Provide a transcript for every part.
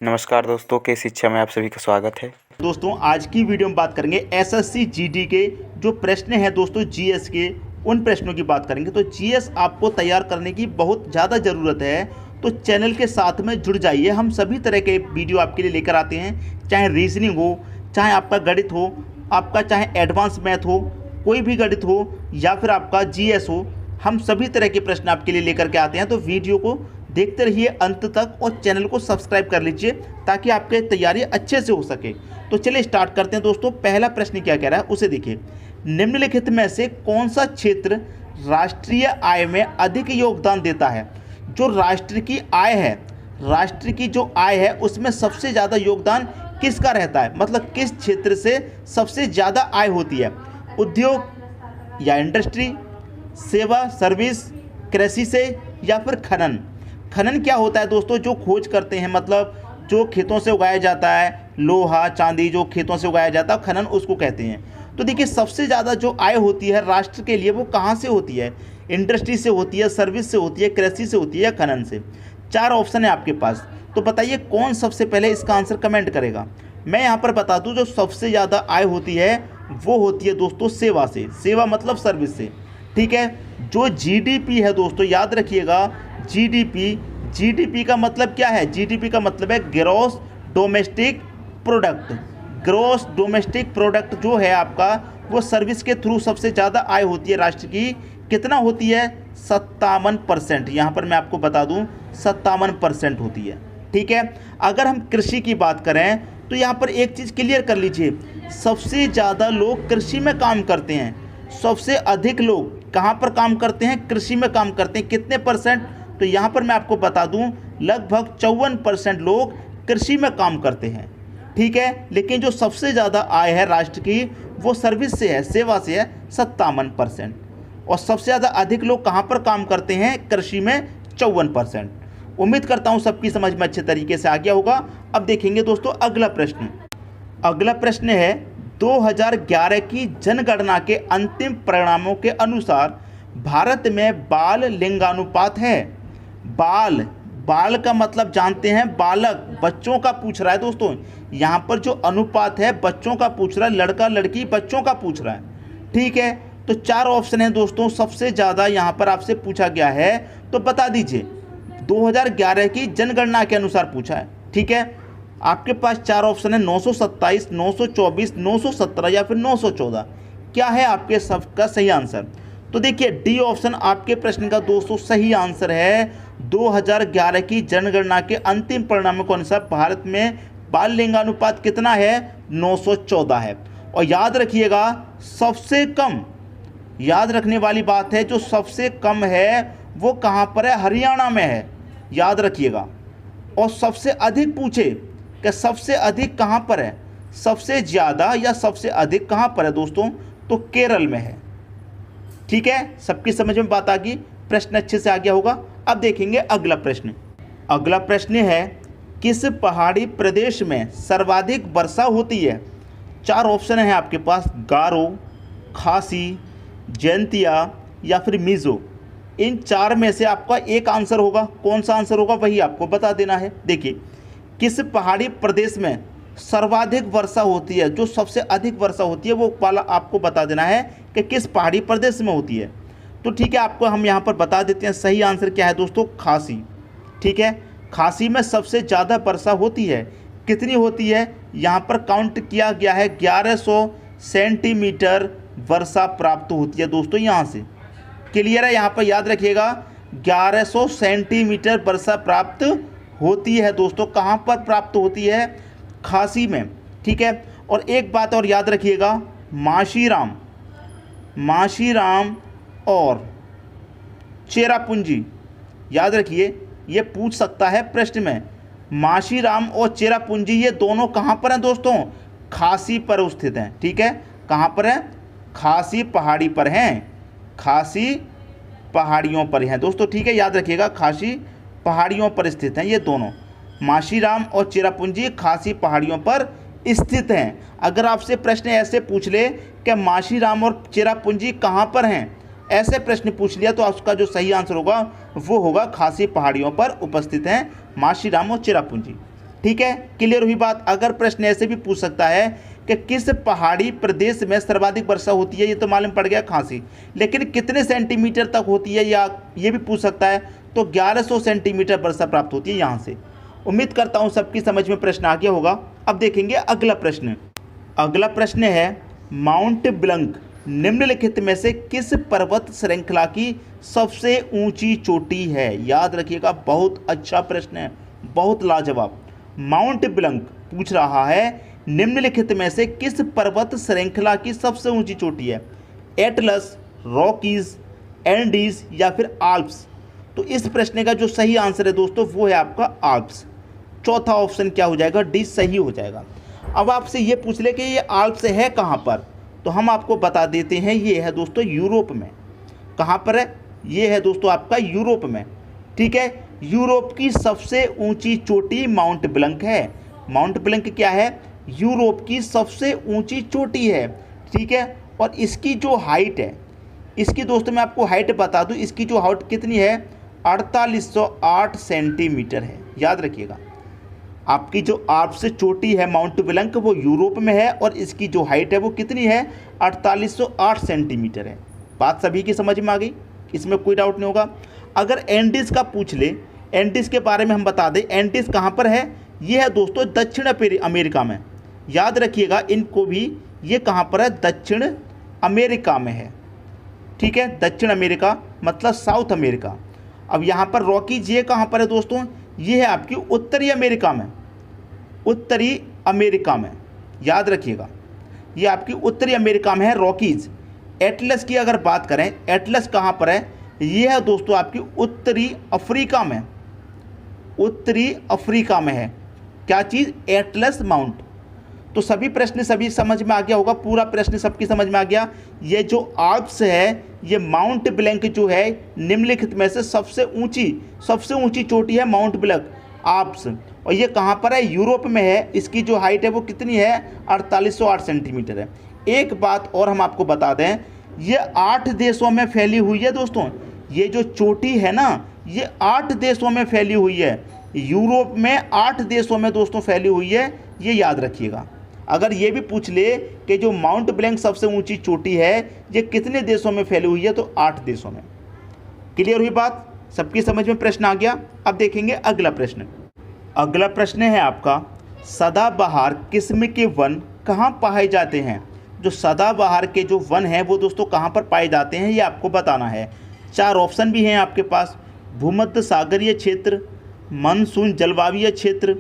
नमस्कार दोस्तों, के शिक्षा में आप सभी का स्वागत है। दोस्तों आज की वीडियो में बात करेंगे एसएससी जीडी के जो प्रश्न हैं दोस्तों जीएस के, उन प्रश्नों की बात करेंगे। तो जीएस आपको तैयार करने की बहुत ज़्यादा ज़रूरत है, तो चैनल के साथ में जुड़ जाइए। हम सभी तरह के वीडियो आपके लिए लेकर आते हैं, चाहे रीजनिंग हो, चाहे आपका गणित हो, आपका चाहे एडवांस मैथ हो, कोई भी गणित हो, या फिर आपका जीएस हो, हम सभी तरह के प्रश्न आपके लिए लेकर के आते हैं। तो वीडियो को देखते रहिए अंत तक और चैनल को सब्सक्राइब कर लीजिए ताकि आपकी तैयारी अच्छे से हो सके। तो चलिए स्टार्ट करते हैं दोस्तों। पहला प्रश्न क्या कह रहा है उसे देखिए। निम्नलिखित में से कौन सा क्षेत्र राष्ट्रीय आय में अधिक योगदान देता है? जो राष्ट्र की आय है, राष्ट्र की जो आय है उसमें सबसे ज़्यादा योगदान किसका रहता है? मतलब किस क्षेत्र से सबसे ज़्यादा आय होती है? उद्योग या इंडस्ट्री, सेवा सर्विस, कृषि से, या फिर खनन? खनन क्या होता है दोस्तों? जो खोज करते हैं, मतलब जो खेतों से उगाया जाता है, लोहा चांदी जो खेतों से उगाया जाता है, खनन उसको कहते हैं। तो देखिए सबसे ज़्यादा जो आय होती है राष्ट्र के लिए वो कहाँ से होती है? इंडस्ट्री से होती है, सर्विस से होती है, कृषि से होती है, या खनन से? 4 ऑप्शन है आपके पास, तो बताइए कौन सबसे पहले इसका आंसर कमेंट करेगा। मैं यहाँ पर बता दूँ, जो सबसे ज़्यादा आय होती है वो होती है दोस्तों सेवा से। सेवा मतलब सर्विस से, ठीक है। जो जीडीपी है दोस्तों, याद रखिएगा, जीडीपी का मतलब क्या है? जीडीपी का मतलब है gross domestic product. Gross domestic product जो है आपका, वो सर्विस के थ्रू सबसे ज़्यादा आय होती है राष्ट्र की। कितना होती है? 57%। यहाँ पर मैं आपको बता दूँ 57% होती है, ठीक है। अगर हम कृषि की बात करें तो यहाँ पर एक चीज़ क्लियर कर लीजिए, सबसे ज़्यादा लोग कृषि में काम करते हैं। सबसे अधिक लोग कहाँ पर काम करते हैं? कृषि में काम करते हैं। कितने परसेंट? तो यहाँ पर मैं आपको बता दूं लगभग 54% लोग कृषि में काम करते हैं, ठीक है। लेकिन जो सबसे ज़्यादा आय है राष्ट्र की वो सर्विस से है, सेवा से है, 57%। और सबसे ज़्यादा अधिक लोग कहाँ पर काम करते हैं? कृषि में, 54%। उम्मीद करता हूँ सबकी समझ में अच्छे तरीके से आ गया होगा। अब देखेंगे दोस्तों अगला प्रश्न। अगला प्रश्न है 2011 की जनगणना के अंतिम परिणामों के अनुसार भारत में बाल लिंगानुपात है। बाल का मतलब जानते हैं, बालक, बच्चों का पूछ रहा है दोस्तों। यहाँ पर जो अनुपात है बच्चों का पूछ रहा है, लड़का लड़की बच्चों का पूछ रहा है, ठीक है। तो 4 ऑप्शन है दोस्तों, सबसे ज़्यादा यहाँ पर आपसे पूछा गया है, तो बता दीजिए। 2011 की जनगणना के अनुसार पूछा है, ठीक है। आपके पास 4 ऑप्शन है, 927, 924, 917 या फिर 914। क्या है आपके सबका सही आंसर? तो देखिए डी ऑप्शन आपके प्रश्न का दोस्तों सही आंसर है। 2011 की जनगणना के अंतिम परिणामों के अनुसार भारत में बाल लिंगानुपात कितना है? 914 है। और याद रखिएगा सबसे कम, याद रखने वाली बात है, जो सबसे कम है वो कहाँ पर है? हरियाणा में है, याद रखिएगा। और सबसे अधिक पूछे कि सबसे अधिक कहाँ पर है, सबसे ज़्यादा या सबसे अधिक कहाँ पर है दोस्तों? तो केरल में है, ठीक है। सबकी समझ में बात आ गई, प्रश्न अच्छे से आ गया होगा। अब देखेंगे अगला प्रश्न। अगला प्रश्न है किस पहाड़ी प्रदेश में सर्वाधिक वर्षा होती है? 4 ऑप्शन है आपके पास, गारो, खासी, जैंतिया या फिर मिज़ो। इन 4 में से आपका एक आंसर होगा। कौन सा आंसर होगा वही आपको बता देना है। देखिए किस पहाड़ी प्रदेश में सर्वाधिक वर्षा होती है, जो सबसे अधिक वर्षा होती है वो वाला आपको बता देना है कि किस पहाड़ी प्रदेश में होती है। तो ठीक है, आपको हम यहाँ पर बता देते हैं सही आंसर क्या है दोस्तों, खासी, ठीक है। खासी में सबसे ज़्यादा वर्षा होती है। कितनी होती है? यहाँ पर काउंट किया गया है, 1100 सेंटीमीटर वर्षा प्राप्त होती है दोस्तों यहाँ से। क्लियर है? यहाँ पर याद रखिएगा 1100 सेंटीमीटर वर्षा प्राप्त होती है दोस्तों। कहाँ पर प्राप्त होती है? खासी में, ठीक है। और एक बात और याद रखिएगा, माशीराम और चेरापूंजी, याद रखिए ये पूछ सकता है प्रश्न में। माशीराम और चेरापूंजी ये दोनों कहाँ पर हैं दोस्तों? खासी पर स्थित हैं, ठीक है। कहाँ पर है? खासी पहाड़ी पर हैं, खासी पहाड़ियों पर हैं दोस्तों, ठीक है। याद रखिएगा खासी पहाड़ियों पर स्थित हैं ये दोनों, माशीराम और चेरापूंजी खासी पहाड़ियों पर स्थित हैं। अगर आपसे प्रश्न ऐसे पूछ ले कि माशीराम और चेरापूंजी कहाँ पर हैं, ऐसे प्रश्न पूछ लिया तो उसका जो सही आंसर होगा वो होगा खासी पहाड़ियों पर उपस्थित हैं माशीराम और चेरापूंजी। ठीक है, क्लियर हुई बात। अगर प्रश्न ऐसे भी पूछ सकता है कि किस पहाड़ी प्रदेश में सर्वाधिक वर्षा होती है, ये तो मालूम पड़ गया खांसी, लेकिन कितने सेंटीमीटर तक होती है या ये भी पूछ सकता है, तो 1100 सेंटीमीटर वर्षा प्राप्त होती है यहाँ से। उम्मीद करता हूँ सबकी समझ में प्रश्न आ गया होगा। अब देखेंगे अगला प्रश्न। अगला प्रश्न है माउंट ब्लैंक निम्नलिखित में से किस पर्वत श्रृंखला की सबसे ऊंची चोटी है? याद रखिएगा, बहुत अच्छा प्रश्न है, बहुत लाजवाब। माउंट ब्लैंक पूछ रहा है निम्नलिखित में से किस पर्वत श्रृंखला की सबसे ऊंची चोटी है? एटलस, रॉकीज, एंडीज या फिर आल्प्स? तो इस प्रश्न का जो सही आंसर है दोस्तों वो है आपका आल्प्स। चौथा ऑप्शन क्या हो जाएगा? डी सही हो जाएगा। अब आपसे ये पूछ ले कि ये आल्प्स है कहाँ पर, तो हम आपको बता देते हैं ये है दोस्तों यूरोप में। कहाँ पर है? ये है दोस्तों आपका यूरोप में। ठीक है, यूरोप की सबसे ऊंची चोटी माउंट ब्लैंक है। माउंट ब्लैंक क्या है? यूरोप की सबसे ऊंची चोटी है। ठीक है, और इसकी जो हाइट है, इसकी दोस्तों मैं आपको हाइट बता दूं, इसकी जो हाइट कितनी है? 4808 सेंटीमीटर है। याद रखिएगा, आपकी जो आल्प्स चोटी है माउंट ब्लैंक वो यूरोप में है और इसकी जो हाइट है वो कितनी है? 4808 सेंटीमीटर है। बात सभी की समझ में आ गई, इसमें कोई डाउट नहीं होगा। अगर एंडीज का पूछ ले, एंडीज के बारे में हम बता दें, एंडीज कहाँ पर है? ये है दोस्तों दक्षिण अमेरिका में। याद रखिएगा इनको भी, ये कहाँ पर है? दक्षिण अमेरिका में है। ठीक है, दक्षिण अमेरिका मतलब साउथ अमेरिका। अब यहाँ पर रॉकीज ये कहाँ पर है दोस्तों? ये है आपकी उत्तरी अमेरिका में, उत्तरी अमेरिका में। याद रखिएगा, ये आपकी उत्तरी अमेरिका में है रॉकीज। एटलस की अगर बात करें, एटलस कहाँ पर है? ये है दोस्तों आपकी उत्तरी अफ्रीका में, उत्तरी अफ्रीका में है। क्या चीज़? Atlas mount. तो सभी प्रश्न सभी समझ में आ गया होगा, पूरा प्रश्न सबकी समझ में आ गया। ये जो आल्प्स है, ये माउंट ब्लैंक जो है निम्नलिखित में से सबसे ऊंची चोटी है माउंट ब्लैंक आल्प्स। और ये कहाँ पर है? यूरोप में है। इसकी जो हाइट है वो कितनी है? 4808 सेंटीमीटर है। एक बात और हम आपको बता दें, ये 8 देशों में फैली हुई है दोस्तों। ये जो चोटी है ना, ये 8 देशों में फैली हुई है। यूरोप में 8 देशों में दोस्तों फैली हुई है, ये याद रखिएगा। अगर ये भी पूछ ले कि जो माउंट ब्लैंक सबसे ऊंची चोटी है ये कितने देशों में फैली हुई है, तो 8 देशों में। क्लियर हुई बात? सबकी समझ में प्रश्न आ गया। अब देखेंगे अगला प्रश्न। अगला प्रश्न है आपका, सदाबहार किस्म के वन कहाँ पाए जाते हैं? जो सदाबहार के जो वन हैं वो दोस्तों कहाँ पर पाए जाते हैं, ये आपको बताना है। 4 ऑप्शन भी हैं आपके पास। भूमध्य सागरीय क्षेत्र, मानसून जलवायु क्षेत्र,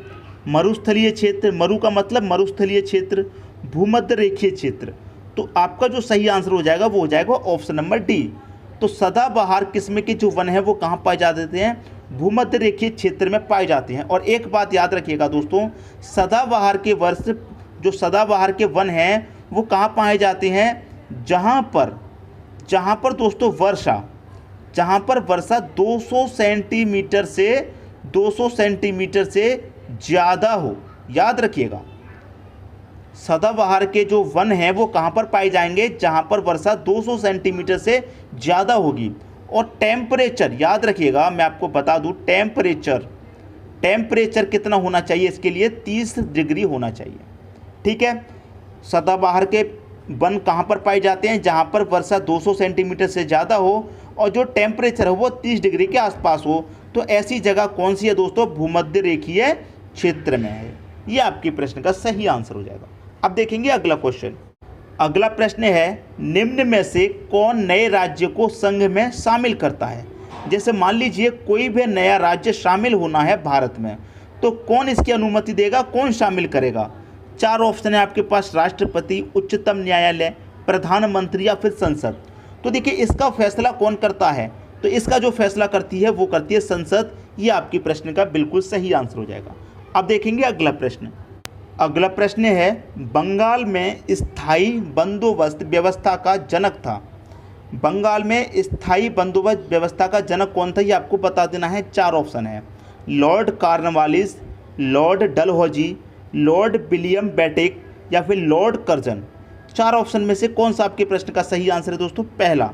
मरुस्थलीय क्षेत्र, मरु का मतलब मरुस्थलीय क्षेत्र, भूमध्य रेखीय क्षेत्र। तो आपका जो सही आंसर हो जाएगा वो हो जाएगा ऑप्शन नंबर डी। तो सदाबहार किस्म के जो वन है वो कहाँ पाए जाते हैं? भूमध्य रेखीय क्षेत्र में पाए जाते हैं। और एक बात याद रखिएगा दोस्तों, सदाबहार के वर्ष जो सदाबहार के वन हैं वो कहाँ पाए जाते हैं? जहाँ पर दोस्तों जहाँ पर वर्षा 200 सेंटीमीटर से ज़्यादा हो। याद रखिएगा, सदाबहार के जो वन हैं वो कहाँ पर पाए जाएंगे? जहाँ पर वर्षा 200 सेंटीमीटर से ज़्यादा होगी। और टेम्परेचर याद रखिएगा, मैं आपको बता दूँ, टेम्परेचर कितना होना चाहिए इसके लिए? 30 डिग्री होना चाहिए। ठीक है, सदाबहार के वन कहाँ पर पाए जाते हैं? जहाँ पर वर्षा 200 सेंटीमीटर से ज़्यादा हो और जो टेम्परेचर है वो 30 डिग्री के आसपास हो। तो ऐसी जगह कौन सी है दोस्तों? भूमध्य रेखीय क्षेत्र में है। ये आपके प्रश्न का सही आंसर हो जाएगा। अब देखेंगे अगला क्वेश्चन। अगला प्रश्न है, निम्न में से कौन नए राज्य को संघ में शामिल करता है? जैसे मान लीजिए कोई भी नया राज्य शामिल होना है भारत में, तो कौन इसकी अनुमति देगा, कौन शामिल करेगा? 4 ऑप्शन है आपके पास, राष्ट्रपति, उच्चतम न्यायालय, प्रधानमंत्री या फिर संसद। तो देखिए इसका फैसला कौन करता है? तो इसका जो फैसला करती है वो करती है संसद। ये आपकी प्रश्न का बिल्कुल सही आंसर हो जाएगा। अब देखेंगे अगला प्रश्न। अगला प्रश्न है, बंगाल में स्थायी बंदोबस्त व्यवस्था का जनक था। बंगाल में स्थायी बंदोबस्त व्यवस्था का जनक कौन था, ये आपको बता देना है। 4 ऑप्शन है, Lord Cornwallis, Lord Dalhousie, Lord William Bentinck या फिर लॉर्ड कर्जन। 4 ऑप्शन में से कौन सा आपके प्रश्न का सही आंसर है दोस्तों? पहला,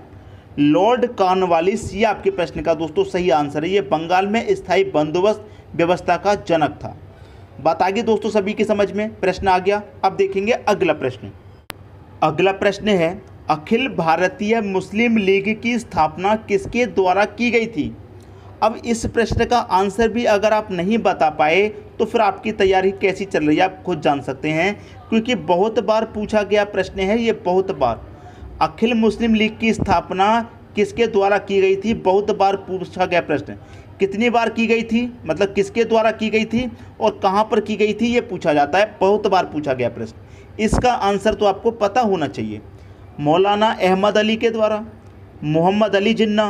लॉर्ड कॉर्नवालिस, ये आपके प्रश्न का दोस्तों सही आंसर है। ये बंगाल में स्थायी बंदोबस्त व्यवस्था का जनक था। बात आ गई दोस्तों सभी की समझ में, प्रश्न आ गया। अब देखेंगे अगला प्रश्न। अगला प्रश्न है, अखिल भारतीय मुस्लिम लीग की स्थापना किसके द्वारा की गई थी? अब इस प्रश्न का आंसर भी अगर आप नहीं बता पाए तो फिर आपकी तैयारी कैसी चल रही है आप खुद जान सकते हैं, क्योंकि बहुत बार पूछा गया प्रश्न है ये, बहुत बार। अखिल मुस्लिम लीग की स्थापना किसके द्वारा की गई थी? बहुत बार पूछा गया प्रश्न। कितनी बार की गई थी, मतलब किसके द्वारा की गई थी और कहाँ पर की गई थी, ये पूछा जाता है, बहुत बार पूछा गया प्रश्न। इसका आंसर तो आपको पता होना चाहिए। मौलाना अहमद अली के द्वारा, मोहम्मद अली जिन्ना,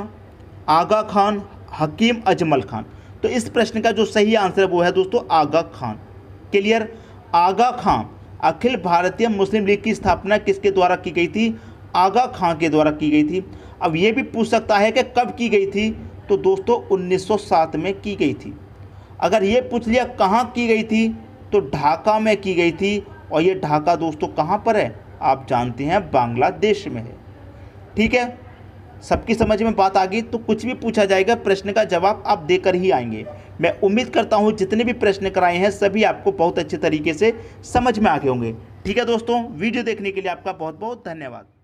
आगा खान, हकीम अजमल खान। तो इस प्रश्न का जो सही आंसर है वो है दोस्तों आगा खान। क्लियर? आगा खान। अखिल भारतीय मुस्लिम लीग की स्थापना किसके द्वारा की गई थी? आगा खान के द्वारा की गई थी। अब ये भी पूछ सकता है कि कब की गई थी, तो दोस्तों 1907 में की गई थी। अगर ये पूछ लिया कहाँ की गई थी, तो ढाका में की गई थी। और ये ढाका दोस्तों कहाँ पर है? आप जानते हैं बांग्लादेश में है। ठीक है, सबकी समझ में बात आ गई। तो कुछ भी पूछा जाएगा प्रश्न का जवाब आप देकर ही आएंगे। मैं उम्मीद करता हूँ जितने भी प्रश्न कराए हैं सभी आपको बहुत अच्छे तरीके से समझ में आ गए होंगे। ठीक है दोस्तों, वीडियो देखने के लिए आपका बहुत बहुत धन्यवाद।